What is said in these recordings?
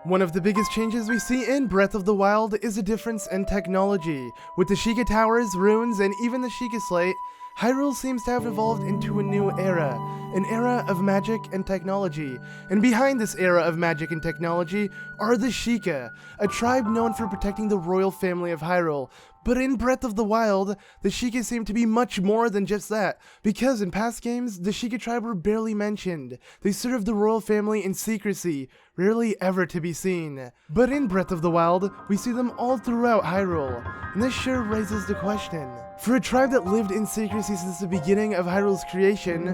One of the biggest changes we see in Breath of the Wild is a difference in technology. With the Sheikah Towers, runes, and even the Sheikah Slate, Hyrule seems to have evolved into a new era, an era of magic and technology. And behind this era of magic and technology are the Sheikah, a tribe known for protecting the royal family of Hyrule. But in Breath of the Wild, the Sheikah seem to be much more than just that, because in past games, the Sheikah tribe were barely mentioned. They served the royal family in secrecy, rarely ever to be seen. But in Breath of the Wild, we see them all throughout Hyrule, and this sure raises the question. For a tribe that lived in secrecy since the beginning of Hyrule's creation,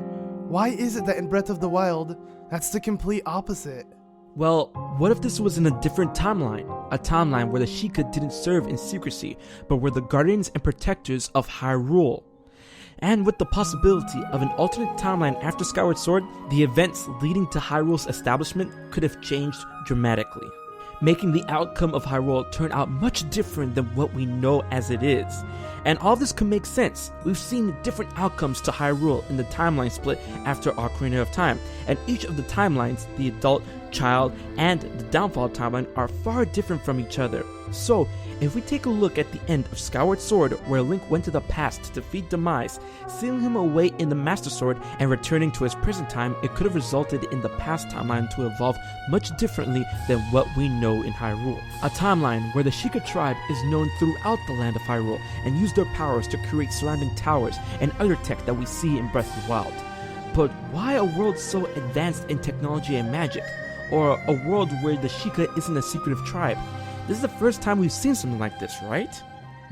why is it that in Breath of the Wild, that's the complete opposite? Well, what if this was in a different timeline? A timeline where the Sheikah didn't serve in secrecy, but were the guardians and protectors of Hyrule. And with the possibility of an alternate timeline after Skyward Sword, the events leading to Hyrule's establishment could have changed dramatically, making the outcome of Hyrule turn out much different than what we know as it is. And all this could make sense. We've seen different outcomes to Hyrule in the timeline split after Ocarina of Time, and each of the timelines, the adult, child, and the downfall timeline, are far different from each other. So, if we take a look at the end of Skyward Sword, where Link went to the past to defeat Demise, sealing him away in the Master Sword and returning to his present time, it could have resulted in the past timeline to evolve much differently than what we know in Hyrule. A timeline where the Sheikah tribe is known throughout the land of Hyrule and use their powers to create surrounding towers and other tech that we see in Breath of the Wild. But why a world so advanced in technology and magic? Or a world where the Sheikah isn't a secretive tribe? This is the first time we've seen something like this, right?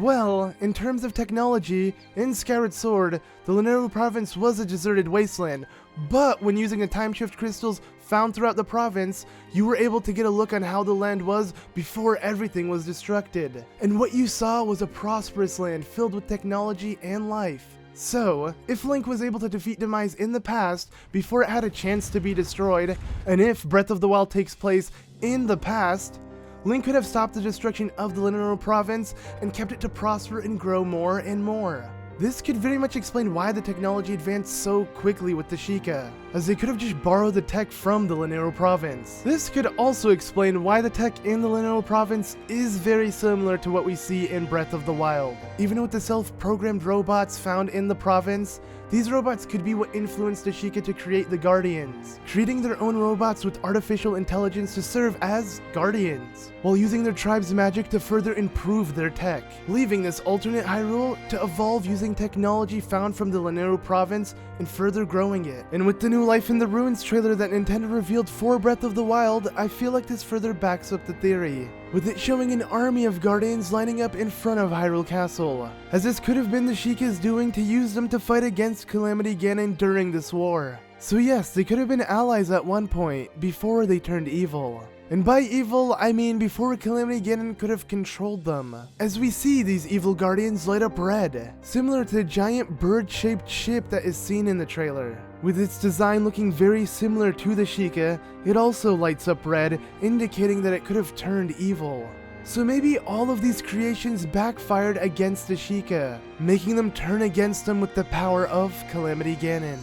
Well, in terms of technology, in Skyward Sword, the Hyrule province was a deserted wasteland, but when using the time shift crystals found throughout the province, you were able to get a look on how the land was before everything was destructed. And what you saw was a prosperous land filled with technology and life. So, if Link was able to defeat Demise in the past before it had a chance to be destroyed, and if Breath of the Wild takes place in the past, Link could have stopped the destruction of the Hyrule province and kept it to prosper and grow more and more. This could very much explain why the technology advanced so quickly with the Sheikah, as they could have just borrowed the tech from the Hyrule province. This could also explain why the tech in the Hyrule province is very similar to what we see in Breath of the Wild. Even with the self-programmed robots found in the province, these robots could be what influenced the Sheikah to create the Guardians, creating their own robots with artificial intelligence to serve as Guardians, while using their tribe's magic to further improve their tech, leaving this alternate Hyrule to evolve using technology found from the Hyrule province and further growing it. And with the new Life in the Ruins trailer that Nintendo revealed for Breath of the Wild, I feel like this further backs up the theory, with it showing an army of Guardians lining up in front of Hyrule Castle, as this could have been the Sheikah's doing to use them to fight against Calamity Ganon during this war. So yes, they could have been allies at one point, before they turned evil. And by evil, I mean before Calamity Ganon could have controlled them, as we see these evil guardians light up red, similar to the giant bird-shaped ship that is seen in the trailer. With its design looking very similar to the Sheikah, it also lights up red, indicating that it could have turned evil. So maybe all of these creations backfired against the Sheikah, making them turn against them with the power of Calamity Ganon.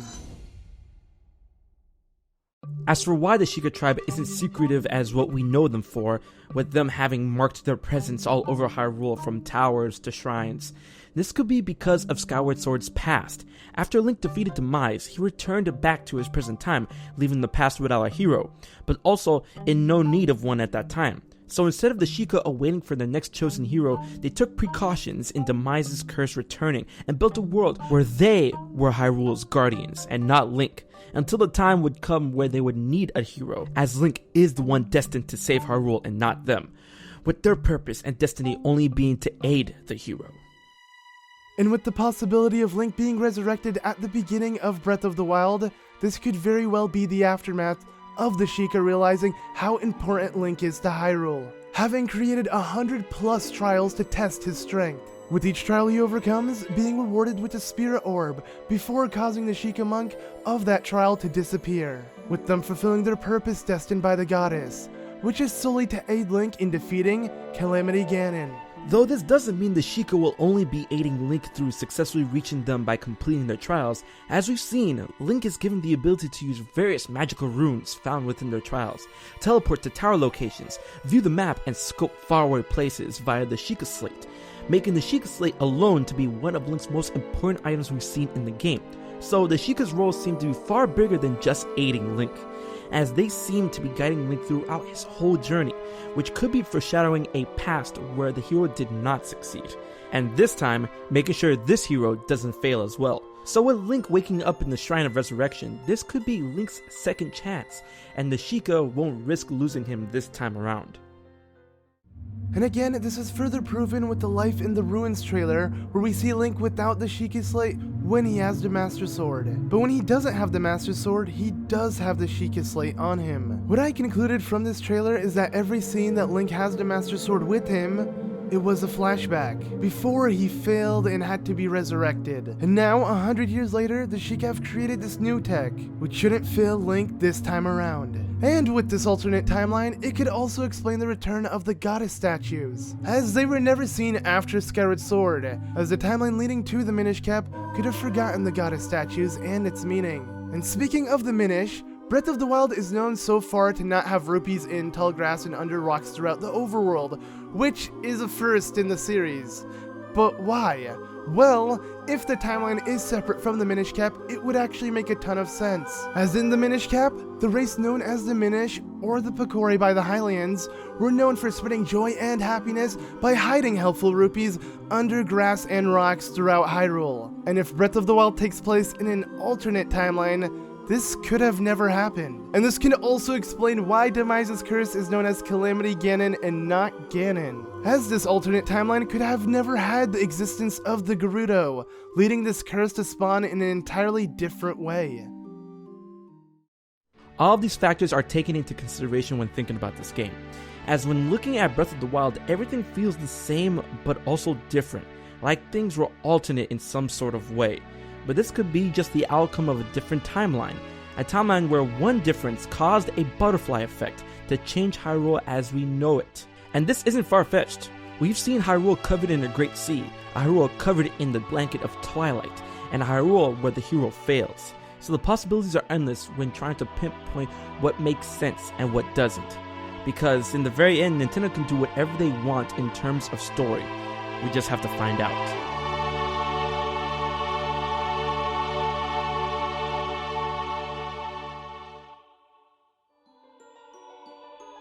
As for why the Sheikah tribe isn't secretive as what we know them for, with them having marked their presence all over Hyrule from towers to shrines, this could be because of Skyward Sword's past. After Link defeated Demise, he returned back to his present time, leaving the past without a hero, but also in no need of one at that time. So instead of the Sheikah awaiting for their next chosen hero, they took precautions in Demise's curse returning and built a world where they were Hyrule's guardians and not Link, until the time would come where they would need a hero, as Link is the one destined to save Hyrule and not them, with their purpose and destiny only being to aid the hero. And with the possibility of Link being resurrected at the beginning of Breath of the Wild, this could very well be the aftermath of the Sheikah realizing how important Link is to Hyrule, having created 100+ trials to test his strength. With each trial he overcomes, being rewarded with a spirit orb, before causing the Sheikah monk of that trial to disappear, with them fulfilling their purpose destined by the goddess, which is solely to aid Link in defeating Calamity Ganon. Though this doesn't mean the Sheikah will only be aiding Link through successfully reaching them by completing their trials. As we've seen, Link is given the ability to use various magical runes found within their trials, teleport to tower locations, view the map, and scope faraway places via the Sheikah Slate, making the Sheikah Slate alone to be one of Link's most important items we've seen in the game. So the Sheikah's role seemed to be far bigger than just aiding Link, as they seem to be guiding Link throughout his whole journey, which could be foreshadowing a past where the hero did not succeed, and this time making sure this hero doesn't fail as well. So with Link waking up in the Shrine of Resurrection, this could be Link's second chance, and the Sheikah won't risk losing him this time around. And again, this is further proven with the Life in the Ruins trailer, where we see Link without the Sheikah Slate when he has the Master Sword. But when he doesn't have the Master Sword, he does have the Sheikah Slate on him. What I concluded from this trailer is that every scene that Link has the Master Sword with him, it was a flashback, before he failed and had to be resurrected. And now, 100 years later, the Sheikah have created this new tech, which shouldn't fail Link this time around. And with this alternate timeline, it could also explain the return of the goddess statues, as they were never seen after Skyward Sword, as the timeline leading to the Minish Cap could have forgotten the goddess statues and its meaning. And speaking of the Minish, Breath of the Wild is known so far to not have rupees in tall grass and under rocks throughout the overworld, which is a first in the series. But why? Well, if the timeline is separate from the Minish Cap, it would actually make a ton of sense. As in the Minish Cap, the race known as the Minish, or the Picori by the Hylians, were known for spreading joy and happiness by hiding helpful rupees under grass and rocks throughout Hyrule. And if Breath of the Wild takes place in an alternate timeline, this could have never happened. And this can also explain why Demise's curse is known as Calamity Ganon and not Ganon, as this alternate timeline could have never had the existence of the Gerudo, leading this curse to spawn in an entirely different way. All of these factors are taken into consideration when thinking about this game, as when looking at Breath of the Wild, everything feels the same but also different, like things were alternate in some sort of way. But this could be just the outcome of a different timeline, a timeline where one difference caused a butterfly effect to change Hyrule as we know it. And this isn't far-fetched. We've seen Hyrule covered in a great sea, a Hyrule covered in the blanket of twilight, and a Hyrule where the hero fails. So the possibilities are endless when trying to pinpoint what makes sense and what doesn't. Because in the very end, Nintendo can do whatever they want in terms of story. We just have to find out.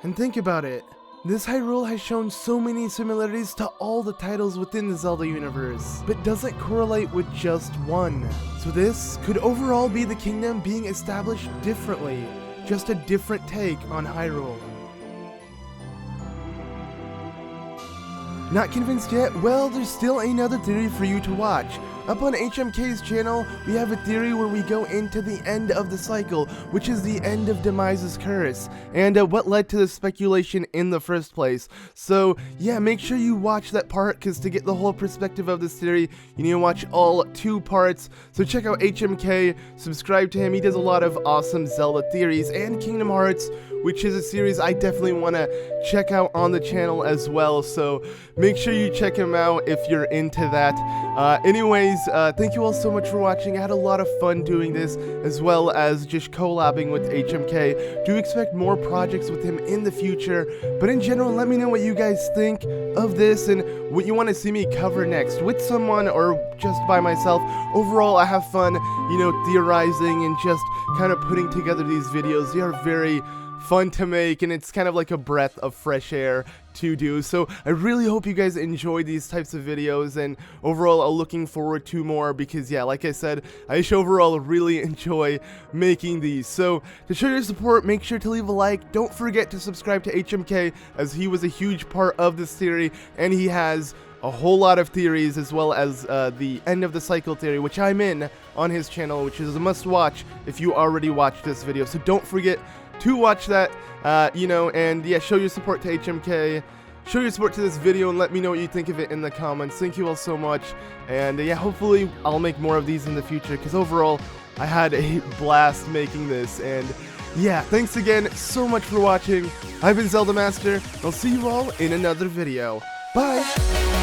And think about it, this Hyrule has shown so many similarities to all the titles within the Zelda universe, but doesn't correlate with just one. So this could overall be the kingdom being established differently, just a different take on Hyrule. Not convinced yet? Well, there's still another theory for you to watch. Up on HMK's channel, we have a theory where we go into the end of the cycle, which is the end of Demise's curse, and what led to the speculation in the first place. So yeah, make sure you watch that part, because to get the whole perspective of this theory, you need to watch all 2 parts. So check out HMK, subscribe to him, he does a lot of awesome Zelda theories, and Kingdom Hearts, which is a series I definitely want to check out on the channel as well, so make sure you check him out if you're into that. Anyways, thank you all so much for watching. I had a lot of fun doing this, as well as just collabing with HMK. Do expect more projects with him in the future, but in general, let me know what you guys think of this and what you want to see me cover next, with someone or just by myself. Overall, I have fun, you know, theorizing and just kind of putting together these videos. They are very fun to make, and it's kind of like a breath of fresh air to do. So I really hope you guys enjoy these types of videos, and overall I'm looking forward to more, because yeah, like I said, I just overall really enjoy making these. So to show your support, make sure to leave a like. Don't forget to subscribe to HMK, as he was a huge part of this theory, and he has a whole lot of theories, as well as the end of the cycle theory, which I'm in on his channel, which is a must watch if you already watched this video. So don't forget to watch that, you know, and yeah, show your support to HMK, show your support to this video, and let me know what you think of it in the comments. Thank you all so much, and yeah, hopefully I'll make more of these in the future, because overall, I had a blast making this, and yeah, thanks again so much for watching. I've been ZeldaMaster, and I'll see you all in another video. Bye!